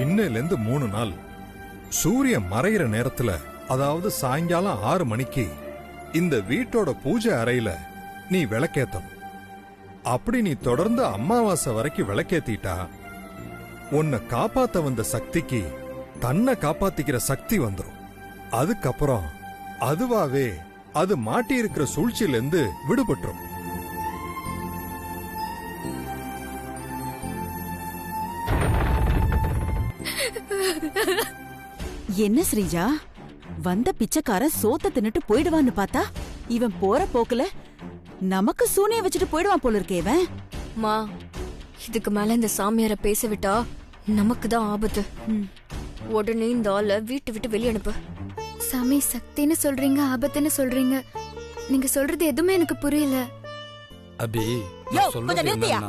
இன்னையில இருந்து 3 நாள் சூரியன் மறையிற நேரத்துல, அதாவது சாயங்காலம் 6 மணிக்கு இந்த வீட்டோட பூஜை அறையில நீ விளக்கேத்தணும். அப்படி நீ தொடர்ந்து அமாவாசை வரைக்கும் விளக்கேத்திட்டா உன்னை காப்பாத்த வந்த சக்திக்கு தன்னை காப்பாத்திக்கிற சக்தி வந்துரும். அதுக்கப்புறம் அதுவாவே அது மாட்டி இருக்கிற சூழ்ச்சியில இருந்து விடுபட்டுரும். என்ன ஸ்ரீஜா, வந்த பிச்சைக்கார சோத்த தின்னுட்டு போயிடுவான்னு பார்த்தா இவன் போற போக்குல நமக்கு சூனிய வச்சுட்டு போயிடுவான் போல இருக்கே இவன். மா, இதுக்கு மேல இந்த சாமியார பேச விட்டா நமக்கு தான் ஆபத்து. உடனே இந்த ஆளை வீட்டு விட்டு வெளியே அனுப்பு. சாமி, சக்தின்னு சொல்றீங்க, ஆபத்துன்னு சொல்றீங்க. நீங்க சொல்றது எதுவுமே எனக்கு புரியல. அபி, கொஞ்சம் நிறுத்தியா?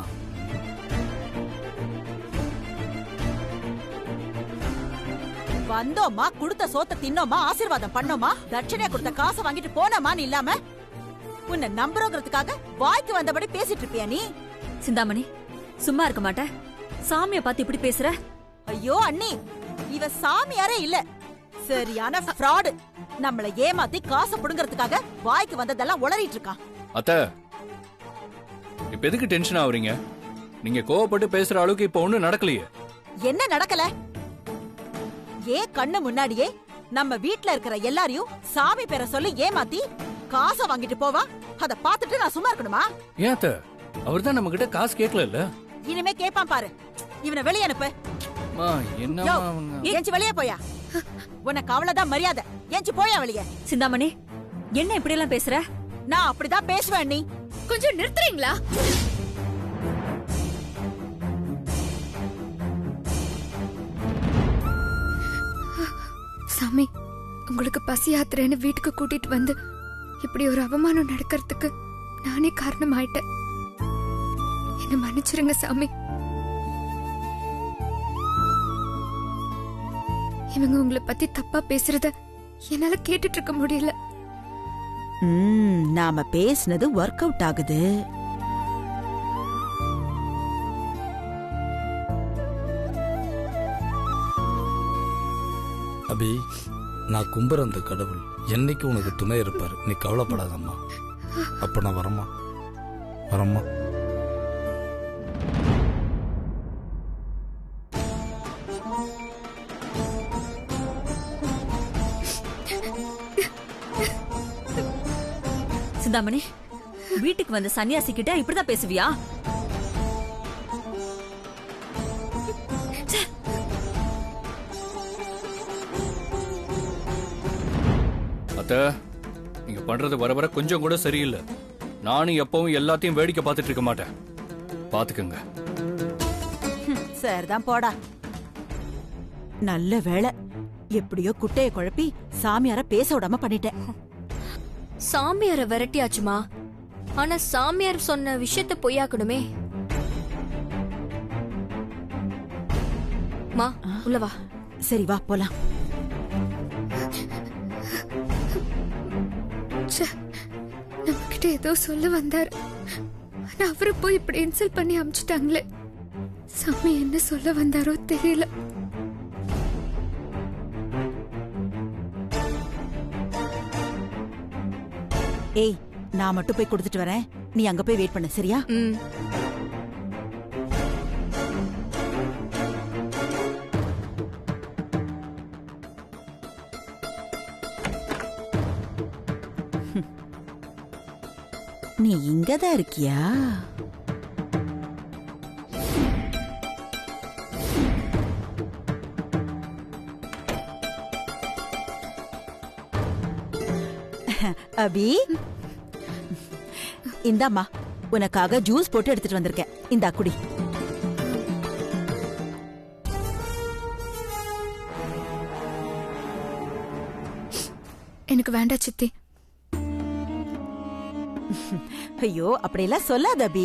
வந்தோமா, குடுத்த சோத்த தின்னோமா, ஆசீர்வாதம் பண்ணோமா, தட்சணையா கொடுத்த காசை வாங்கிட்டு போனோமான்னு இல்லாம உன்னை நம்புறோங்கிறதுக்காக வாய்க்கு வந்தபடி பேசிட்டு இருப்பியா நீ? சிந்தாமணி, சும்மா இருக்க மாட்ட. சாமிய பார்த்து இப்படி பேசுற? ஐயோ அண்ணி, இவ சாமியாரே இல்ல, சரியான ஃப்ராடு. நம்மள ஏமாத்தி காசை புடுங்கறதுக்காக வாய்க்கு வந்ததெல்லாம் உளறிட்டு இருக்கான். அத்த, இப்ப எதுக்கு டென்ஷன் ஆவறீங்க? நீங்க கோவப்பட்டு பேசுற அளவுக்கு இப்ப ஒண்ணும் நடக்கலையே. என்ன நடக்கல? ஏன் கண்ணு முன்னாடியே நம்ம வீட்ல இருக்கிற எல்லாரையும் சாமி பேரை சொல்லி ஏமாத்தி காசை வாங்கிட்டு போவா? அத பாத்துட்டு நான் சும்மா இருக்கணுமா? ஏன் அத்த, அவர்தான் நம்ம கிட்ட காசு கேட்கல. இனிமே கேப்பான் பாரு. இவனை வெளிய அனுப்பு. ஏஞ்சி வெளியே போயா. உனக்கு அவ்வளவுதான் மரியாதை. ஏஞ்சி போயா வெளியே. சிந்தாமணி, என்ன இப்படி எல்லாம் பேசுற? நான் அப்படிதான் பேசுவேன். நீ கொஞ்சம் நிறுத்துறீங்களா? சாமி, உங்களுக்கு பசி யாத்திரைன்னு வீட்டுக்கு கூட்டிட்டு வந்து இப்படி ஒரு அவமானம் நடக்கிறதுக்கு நானே காரணம் ஆயிட்டேன். என்ன மன்னிச்சிருங்க சாமி. இவங்க உங்களை பத்தி தப்பா பேசுறத என்னால கேட்டுட்டு இருக்க முடியல. நாம பேசினது ஒர்க் அவுட் ஆகுது. அபி, நான் கும்புற அந்த கடவுள் என்னைக்கு உனக்கு துணை இருப்பாரு. நீ கவலைப்படாதம்மா. அப்ப நான் வரமா வரமா. சிந்தாமணி, வீட்டுக்கு வந்த சன்னியாசி கிட்ட இப்படிதான் பேசுவியா? அத்த, நீங்க பண்றது வர வர கொஞ்சம் கூட சரியில்லை. நானும் எப்பவும் எல்லாத்தையும் வேடிக்கை பார்த்துட்டு இருக்க மாட்டேன். பாத்துக்கங்க. சரிதான் போடா. நல்ல வேளை, எப்படியோ குட்டைய குழப்பி சாமியார பேச விடாம பண்ணிட்டேன். சாமியார விரட்டியாச்சுமா, ஆனா சாமியார் சொன்ன விஷயத்த பொய்யாக்கணுமே. மா, உள்ள வா. சரி வா போலாம். நம்ம கிட்ட ஏதோ சொல்ல வந்தாரு, ஆனா அவரை போய் இப்படி இன்சல்ட் பண்ணி அமிச்சிட்டாங்களே. சாமி என்ன சொல்ல வந்தாரோ தெரியல. ஏய், நான் மட்டும் போய் கொடுத்துட்டு வரேன். நீ அங்க போய் வெயிட் பண்ண, சரியா? நீ இங்கதான் இருக்கியா? அபி, இந்தாம்மா, உனக்காக ஜூஸ் போட்டு எடுத்துட்டு வந்திருக்கேன். இந்தா குடி. எனக்கு வேண்டாம் சித்தி. ஐயோ, அப்படியெல்லாம் சொல்லாத அபி.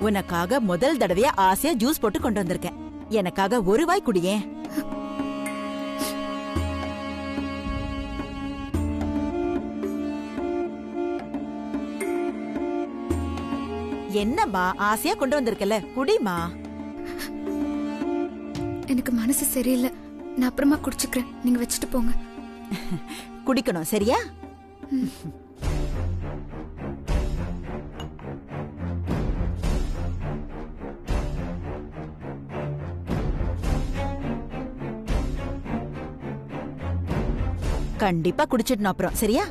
உனக்காக முதல் தடவையா ஆசையா ஜூஸ் போட்டு கொண்டு வந்திருக்கேன். எனக்காக ஒரு வாய் குடியேன். என்னம்மா, ஆசையா கொண்டு வந்திருக்கல, குடிமா. எனக்கு மனசு சரியில்லை. நான் அப்புறமா குடிச்சுக்கிறேன். நீங்க வச்சுட்டு போங்க. குடிக்கணும் சரியா? கண்டிப்பா குடிச்சிடணும் அப்புறம் சரியா?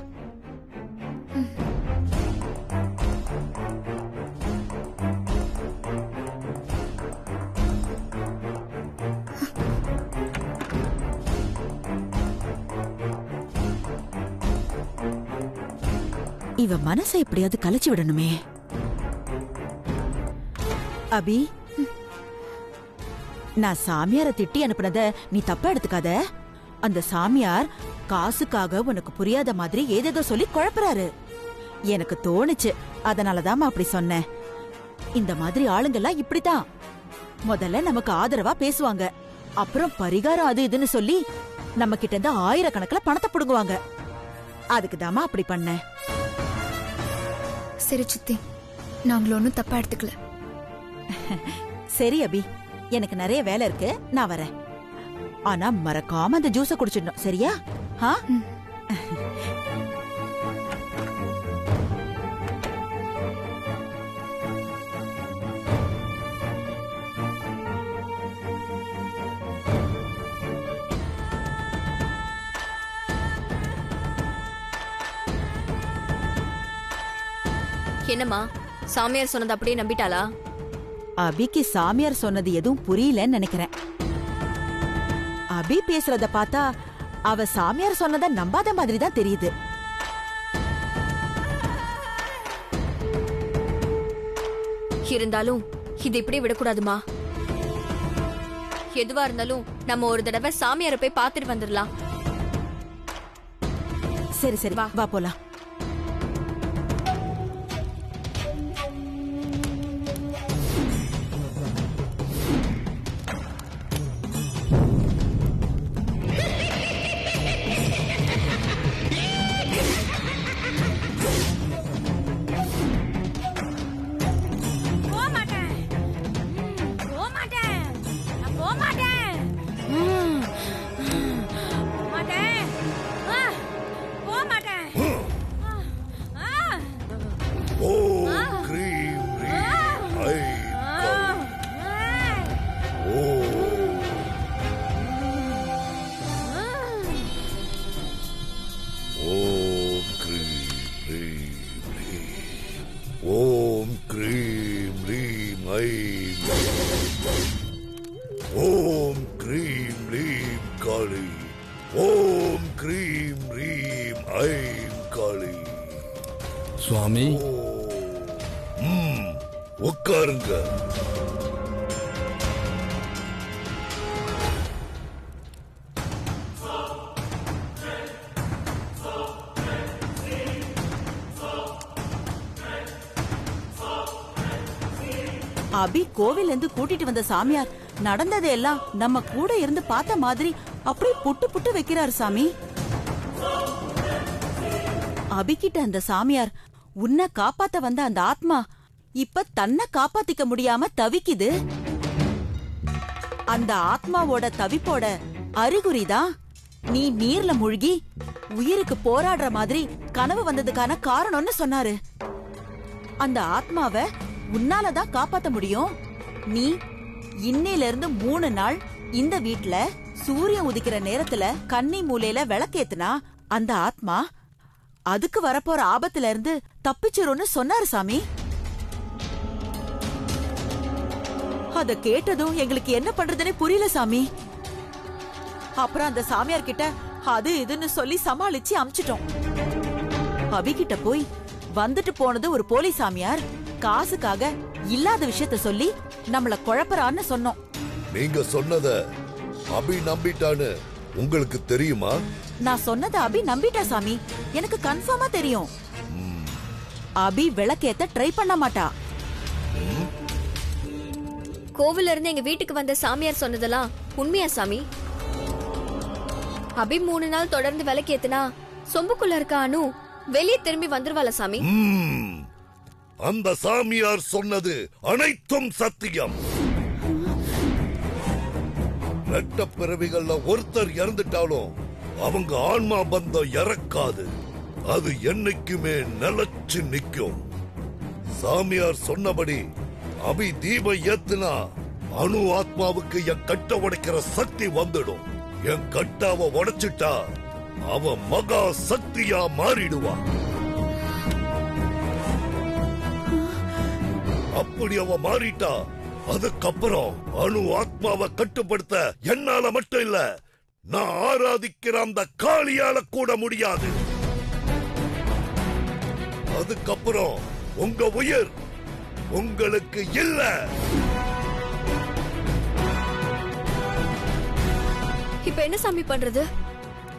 இவ மனசை எப்படியாவது கலைச்சு விடணுமே. அபி, நான் சாமியார திட்டி அனுப்புனத நீ தப்பா எடுத்துக்காத. அந்த சாமியார் காசுக்காக உனக்கு புரியாத மாதிரி ஏதேதோ சொல்லி குழப்புறாரு. எனக்கு தோணுச்சு, அதனாலதான் அப்படி சொன்னேன். இந்த மாதிரி ஆளுங்கெல்லாம் இப்படித்தான். முதல்ல நமக்கு ஆதரவா பேசுவாங்க, அப்புறம் பரிகாரம் அது இதுன்னு சொல்லி நம்ம கிட்ட இருந்து ஆயிரக்கணக்கில் பணத்தை புடுங்குவாங்க. அதுக்குதாமா அப்படி பண்ணேன். சரி சித்தி, நாங்களும் ஒன்னும் தப்பா எடுத்துக்கல. சரி அபி, எனக்கு நிறைய வேலை இருக்கு, நான் வரேன். ஆனா மறக்காம அந்த ஜூஸ குடிச்சிடணும் சரியா? என்னம்மா, சாமியார் சொன்னது அப்படியே நம்பிட்டாளா? அபிக்கு சாமியார் சொன்னது எதுவும் புரியலன்னு நினைக்கிறேன். அபி பேசுறத பார்த்தா அவ சாமியார் சொன்னத நம்பாத மாதிரி தான் தெரியுது. இருந்தாலும் இது இப்படி விடக்கூடாதுமா. எதுவா இருந்தாலும் நம்ம ஒரு தடவை சாமியாரை போய் பார்த்துட்டு வந்துடலாம். சரி சரி, வா போலாம். ஓம் க்ரீம் ரீம் ஐம். ஓம் க்ரீம் ரீம் காளி. ஓம் க்ரீம் ரீம் ஐம் காளி. சுவாமி, உட்காருங்க. அபி கோவில் இருந்து கூட்டிட்டு வந்த சாமியார் நடந்தது எல்லாம் நம்ம கூட இருந்து பார்த்த மாதிரி அப்படியே புட்டு புட்டு வைக்கிறாரு சாமி. அபிகிட்ட அந்த சாமியார் உன்னை காப்பாத்த வந்த அந்த ஆத்மா இப்ப தன்னை காப்பாத்திக்க முடியாம தவிக்குது. அந்த ஆத்மாவோட தவிப்போட அறிகுறிதான் நீ நீர்ல மூழ்கி உயிருக்கு போராடுற மாதிரி கனவு வந்ததுக்கான காரணம்னு சொன்னாரு. அந்த ஆத்மாவை உன்னாலதான் காப்பாத்த முடியும். நீ இன்னையில இருந்து 3 நாள் இந்த வீட்ல சூரியன் உதிக்கிற நேரத்துல கன்னி மூலையில விளக்கேத்துனா அந்த ஆத்மா அதுக்கு வரப்போற ஆபத்துல இருந்து தப்பிச்சிரும்னு சொன்னாரு சாமி. அத கேட்டதும் எங்களுக்கு என்ன பண்றதுன்னு புரியல சாமி. அப்புறம் அந்த சாமியார் கிட்ட அது இதுன்னு சொல்லி சமாளிச்சு அமிச்சிட்டோம். அபிகிட்ட போய் வந்துட்டு போனது ஒரு போலி சாமியார் காசுக்காக இல்லாத விஷயத்த சொல்லி நம்மள குழப்பறான்னு சொன்னோம். நீங்க சொன்னத அபி நம்பிட்டான்னு உங்களுக்கு தெரியுமா? நான் சொன்னத அபி நம்பிட்டா சாமி, எனக்கு கன்ஃபார்மா தெரியும். அபி விளக்கேத்த ட்ரை பண்ண மாட்டா. கோவில்ல இருந்து எங்க வீட்டுக்கு வந்த சாமியார் சொன்னதெல்லாம் உண்மையா சாமி? அபி 3 நாள் தொடர்ந்து விளக்கேத்துனா சொம்புக்குள்ள இருக்க அனு வெளியே திரும்பி வந்துருவாள சாமி? அந்த சாமியார் சொன்னது அனைத்தும் சத்தியம். ரெட்ட பிறவிகள்ல ஒருத்தர் இறந்துட்டாலும் அவங்க ஆன்மா பந்தம் இறக்காது. அது என்னைக்குமே நிலைச்சு நிக்கும். சாமியார் சொன்னபடி அபி தீபம் ஏத்துனா அணு ஆத்மாவுக்கு என் கட்ட உடைக்கிற சக்தி வந்துடும். என் கட்டாவ உடைச்சிட்டா அவ மகா சக்தியா மாறிடுவா. அப்படி அவ மாறிட்டா அதுக்கப்புறம் அணு ஆத்மாவை கட்டுப்படுத்த என்னால மட்டும் இல்ல, நான் ஆராதிக்கிற அந்த காளியால கூட முடியாது. அதுக்கப்புறம் உங்க உயிர் உங்களுக்கு இல்ல. இப்ப என்ன சாமி பண்றது?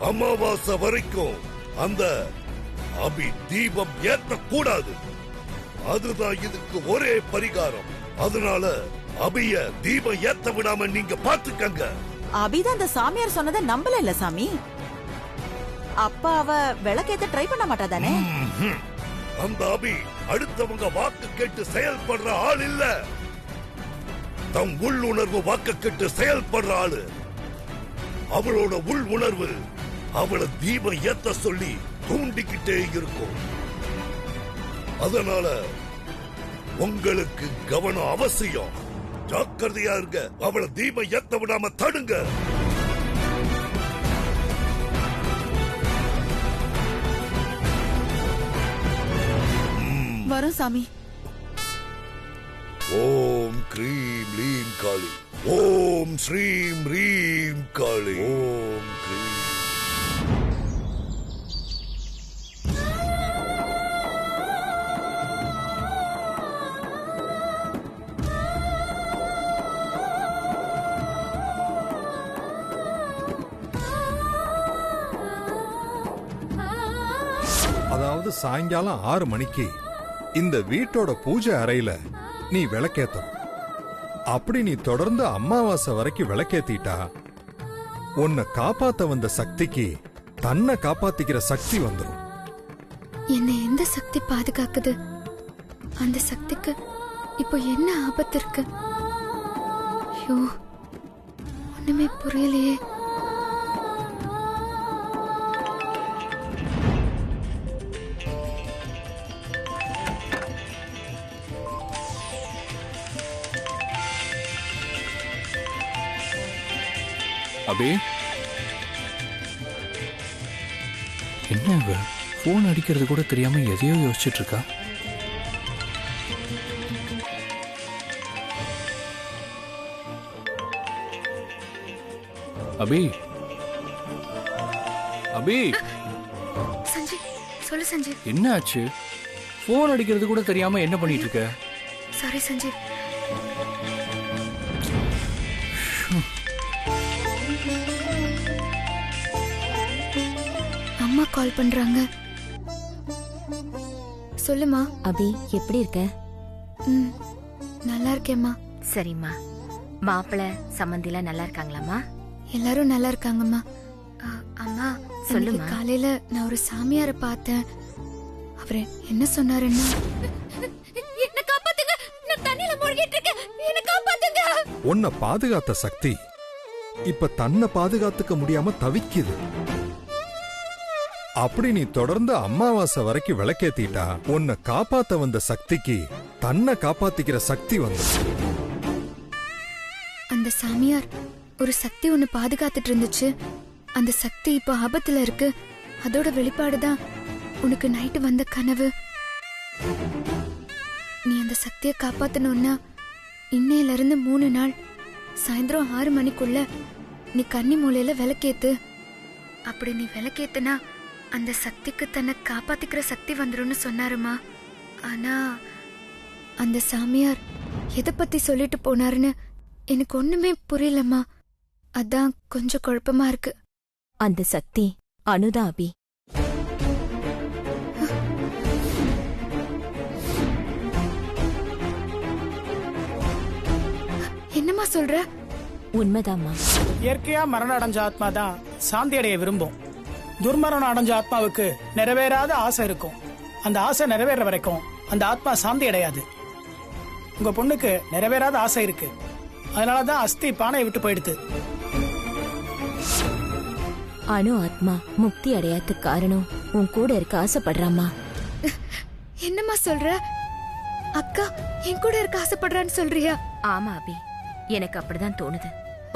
அமாவாசை வரைக்கும் அந்த அபி தீபம் ஏத்த கூடாது. அதுதான் இதுக்கு ஒரே பரிகாரம். அதனால அபிய தீபம் ஏத்த விடாம நீங்க பாத்துக்கங்க. அபிதான் அந்த சாமியார் சொன்னதை நம்பல இல்ல சாமி. அப்ப அவ விளக்கேத்த ட்ரை பண்ண மாட்டாதானே? அந்த அபி அடுத்தவங்க வாக்கு கேட்டு செயல்படுற ஆள் இல்ல. தம் உள்ளுணர்வு வாக்கு கேட்டு செயல்படுற ஆளு. அவளோட உள் உணர்வு அவளை தீபம் ஏத்த சொல்லி தூண்டிக்கிட்டே இருக்கும். அதனால உங்களுக்கு கவனம் அவசியம். ஜாக்கிரதையா இருங்க. அவளை தீபம் ஏத்த விடாம தடுங்க. வரும் சாமி. ஓம் க்ரீம் லீம் காளி. ஓம் ஸ்ரீம் ரீம் காளி. ஓம் க்ரீம். அதாவது சாயங்காலம் 6 மணிக்கு இந்த வீட்டோட பூஜை அறையில நீ விளக்கேத்தணும். அப்படி நீ தொடர்ந்து அமாவாசை வரைக்கும் விளக்கேத்திட்டா உன்னை காப்பாத்த வந்த சக்திக்கு தன்னை காப்பாத்திக்கிற சக்தி வந்துடும். என்னை எந்த சக்தி பாதுகாக்குது? அந்த சக்திக்கு இப்போ என்ன ஆபத்து இருக்கு? ஐயோ, ஒண்ணுமே புரியலையே. அபி, என்ன இவ போன் அடிக்கிறது கூட தெரியாம எதையோ யோசிச்சுட்டு இருக்கா? அபி, அபி, சஞ்சய், சொல்லு சஞ்சய். என்ன ஆச்சு? போன் அடிக்கிறது கூட தெரியாம என்ன பண்ணிட்டு இருக்க? சாரி சஞ்சய். அம்மா கால் பண்றாங்க. சொல்லுமா. அபி, எப்படி இருக்க? நல்லா இருக்கேம்மா. சரிம்மா. மாப்பிள்ள சம்மந்திலாம் நல்லா இருக்காங்களாம்மா? எல்லாரும் நல்லா இருக்காங்கம்மா. அம்மா, சொல்லுமா. காலையில நான் ஒரு சாமியாரை பார்த்தேன். அவரு என்ன சொன்னாருன்னா, என்ன காப்பாத்துங்க, நான் தண்ணில மூழ்கிட்டு இருக்கேன், என்ன காப்பாத்துங்க. உன்னை பாதுகாத்த சக்தி இப்ப தன்னை பாதுகாத்துக்க முடியாம தவிக்குது. அப்படி நீ தொடர்ந்து அமாவாசை வரைக்கும் விளக்கேத்திட்டா உன்னை காப்பாத்த வந்த சக்திக்கு தன்னை காப்பாத்திக்கிற சக்தி வந்து. அந்த சாமியார் ஒரு சக்தி ஒன்னு பாதுகாத்துட்டு இருந்துச்சு. அந்த சக்தி இப்போ ஆபத்துல இருக்கு. அதோட வெளிப்பாடுதான் உனக்கு நைட்டு வந்த கனவு. நீ அந்த சக்தியை காப்பாத்தணும்னா இன்னையில இருந்து 3 நாள் சாயந்தரம் 6 மணிக்குள்ள நீ கன்னி மூலையில விளக்கேத்து. அப்படி நீ விளக்கேத்துனா அந்த சக்திக்கு தன்னை காப்பாத்திக்கிற சக்தி வந்துரும்னு சொன்னாருமா. ஆனா அந்த சாமியார் எதை பத்தி சொல்லிட்டு போனாருன்னு எனக்கு ஒண்ணுமே புரியலம்மா. அதான் கொஞ்சம் குழப்பமா இருக்கு. அந்த சக்தி அனுதா அபி. என்னம்மா சொல்ற? உண்மைதாம்மா. இயற்கையா மரணம் அடைஞ்ச ஆத்மா தான் சாந்தி அடைய விரும்பும். துர்மரணம் அடைஞ்ச ஆத்மாவுக்கு நிறைவேறாத ஆசை இருக்கும். அந்த ஆசை நிறைவேற வரைக்கும் அந்த ஆத்மா சாந்தி அடையாது. உங்க பொண்ணுக்கு நிறைவேறாத ஆசை இருக்கு. அதனாலதான் அஸ்தி பானையை விட்டு போயிடுது. அணு ஆத்மா முக்தி அடையாததுக்கு காரணம் உன் கூட இருக்க ஆசைப்படுறாமா. என்னம்மா சொல்ற? அக்கா என் கூட இருக்க ஆசைப்படுறான்னு சொல்றியா? ஆமா அபி, எனக்கு அப்படிதான் தோணுது.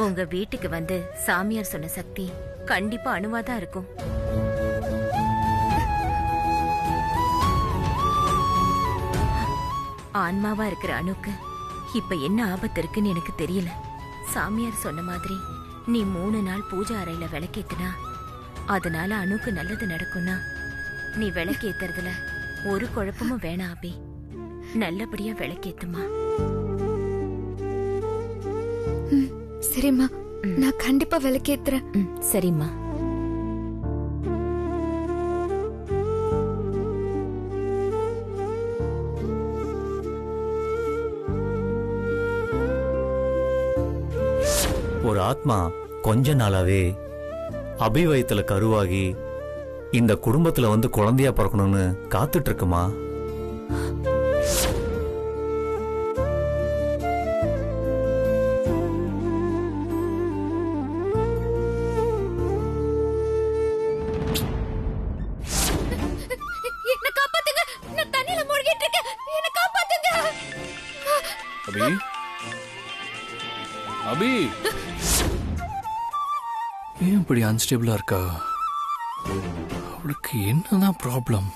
உங்க வீட்டுக்கு வந்து சாமியார் சொன்ன சக்தி கண்டிப்பா அணுவாதான் இருக்கும். ஆன்மாவா இருக்கிற அணுக்கு இப்ப என்ன ஆபத்து இருக்குன்னு எனக்கு தெரியல. சாமியார் சொன்ன மாதிரி நீ 3 நாள் பூஜை அறையில விளக்கேத்துனா அதனால அணுக்கு நல்லது நடக்கும்னா நீ விளக்கேத்துறதுல ஒரு குழப்பமும் வேணாம் அபி. நல்லபடியா விளக்கேத்துமா. சரிம்மா, நான் கண்டிப்பா விளக்கேத்துறேன். சரிம்மா. ஒரு ஆத்மா கொஞ்ச நாளாவே அபிவயத்துல கருவாகி இந்த குடும்பத்துல வந்து குழந்தையா பிறக்கணும்னு காத்துட்டு இருக்குமா. என்ன காப்பாத்துங்க, நான் தண்ணில மூழ்கிட்டு இருக்கேன். என்ன காப்பாத்துங்க. அபி, அபி, ஏன் இப்படி அன்ஸ்டேபிளா இருக்கா? அவளுக்கு என்னதான் ப்ராப்ளம்?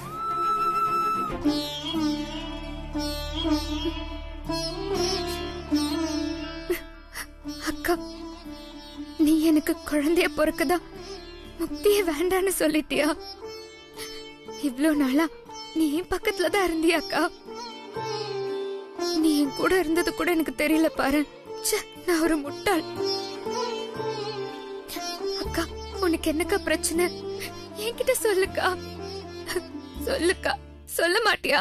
அக்கா, நீ எனக்கு குழந்தைய பிறக்குதா முக்திய வேண்டான்னு சொல்லிட்டியா? இவ்ளோ நாளா நீ என் பக்கத்துல தான் இருந்தியாக்கா. நீ என் கூட இருந்தது கூட எனக்கு தெரியல பாரு. நான் ஒரு முட்டாள். அக்கா, உனக்கு என்னக்கா பிரச்சனை? என்கிட்ட சொல்லுக்கா. சொல்லுக்கா, சொல்ல மாட்டியா?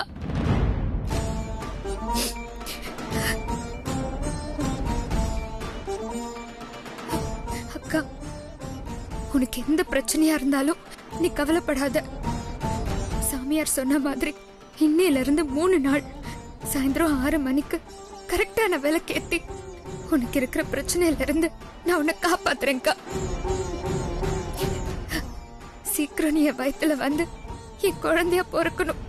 அக்கா, உனக்கு எந்த பிரச்சனையா இருந்தாலும் நீ கவலைப்படாத. சாமியார் சொன்ன மாதிரி இன்னையில இருந்து 3 நாள் சாயந்தரம் 6 மணிக்கு கரெக்டான விளக்கேத்தி உனக்கு இருக்கிற பிரச்சனையில இருந்து நான் உன்னை காப்பாத்துறேன்க்கா. சீக்கிரம் நீ என் வயித்துல வந்து என் குழந்தையா பிறக்கணும்.